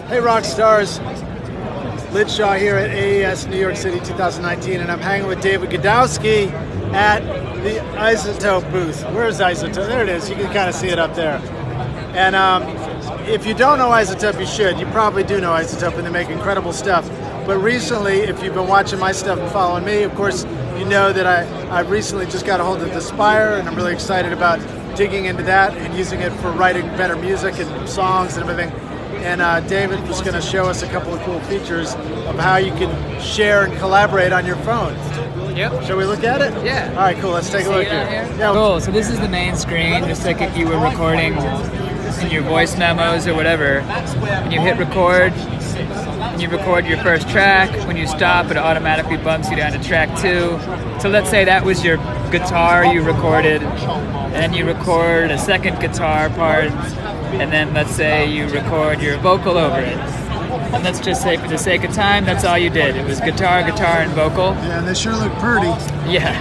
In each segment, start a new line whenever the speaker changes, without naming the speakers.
Hey rock stars, Lidshaw here at AES New York City 2019, and I'm hanging with David Godowsky at the iZotope booth. Where's iZotope? There it is. You can kind of see it up there. And if you don't know iZotope, you should. You probably do know iZotope, and they make incredible stuff. But recently, if you've been watching my stuff and following me, of course, you know that I recently just got a hold of the Spire, and I'm really excited about digging into that and using it for writing better music and songs and everything. And David was going to show us a couple of cool features of how you can share and collaborate on your phone.
Yep.
Shall we look at it?
Yeah.
All right, cool. Let's take a look here.
Yeah. Cool. So this is the main screen, just like if you were recording in your voice memos or whatever. And you hit record, and you record your first track. When you stop, it automatically bumps you down to track 2. So let's say that was your guitar you recorded, and then you record a second guitar part, and then let's say you record your vocal over it. And let's just say, for the sake of time, that's all you did. It was guitar, and vocal.
Yeah, they sure look pretty.
Yeah.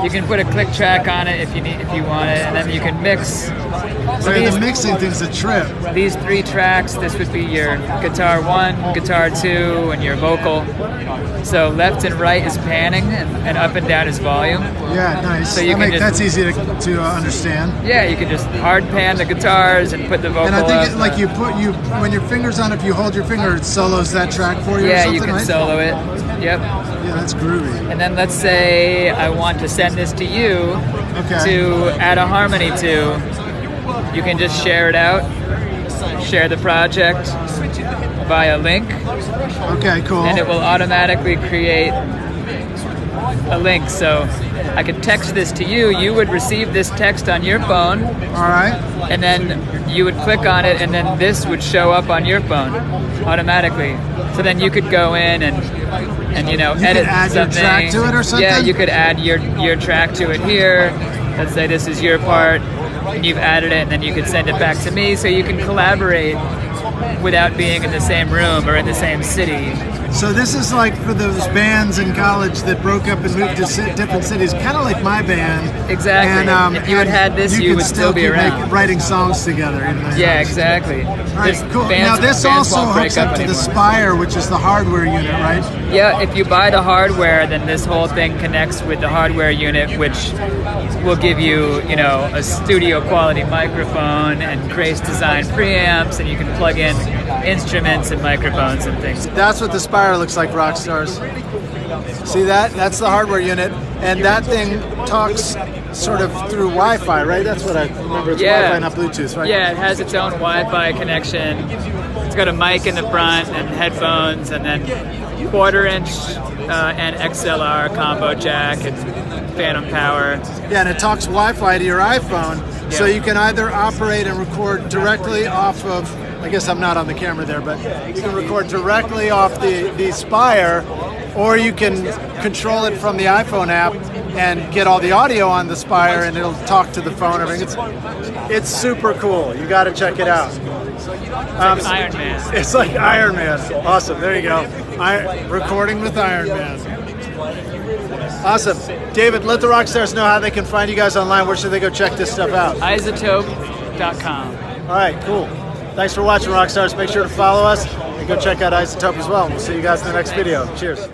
You can put a click track on it if you want it, and then you can mix.
So the mixing thing's a trip.
These 3 tracks, this would be your guitar 1, guitar 2, and your vocal. So left and right is panning, and up and down is volume.
Yeah, nice.
So you
that's easy to understand.
Yeah, you can just hard pan the guitars and put the vocal.
And I think when your finger's on it, if you hold your finger, it solos that track for you.
Yeah,
or something,
you can
right?
solo it. Yep.
Yeah, that's groovy.
And then let's say I want to send this to you to add a harmony to. You can just share it out, share the project via link.
Okay, cool.
And it will automatically create a link. So I could text this to you, you would receive this text on your phone.
All right.
And then you would click on it, and then this would show up on your phone automatically. So then you could go in and you know, edit
add
something.
Your track to it or something?
Yeah, you could add your track to it here. Let's say this is your part, and you've added it, and then you could send it back to me, so you can collaborate without being in the same room or in the same city.
So this is like for those bands in college that broke up and moved to different cities, kind of like my band.
Exactly. And if you had had this, you would still be around.
Writing songs together.
Yeah, exactly.
All right, cool. Now this also hooks up to the Spire, which is the hardware unit, right?
Yeah, if you buy the hardware, then this whole thing connects with the hardware unit, which will give you, you know, a studio quality microphone and Grace Design preamps, and you can plug in instruments and microphones and things.
That's what the Spire looks like, rock stars. See that? That's the hardware unit, and that thing talks sort of through Wi-Fi, right? That's what I remember. It's Wi-Fi, not Bluetooth, right?
Yeah, it has its own Wi-Fi connection. It's got a mic in the front and headphones, and then 1/4-inch and XLR combo jack and phantom power.
Yeah, and it talks Wi-Fi to your iPhone, so you can either operate and record directly off of, I guess I'm not on the camera there, but you can record directly off the Spire, or you can control it from the iPhone app and get all the audio on the Spire, and it'll talk to the phone. It's super cool. You got to check it out.
It's like Iron Man.
It's like Iron Man. Awesome. There you go. Recording with Iron Man. Awesome. David, let the rock stars know how they can find you guys online. Where should they go check this stuff out?
iZotope.com.
All right, cool. Thanks for watching, rock stars. Make sure to follow us and go check out iZotope as well. We'll see you guys in the next video. Cheers.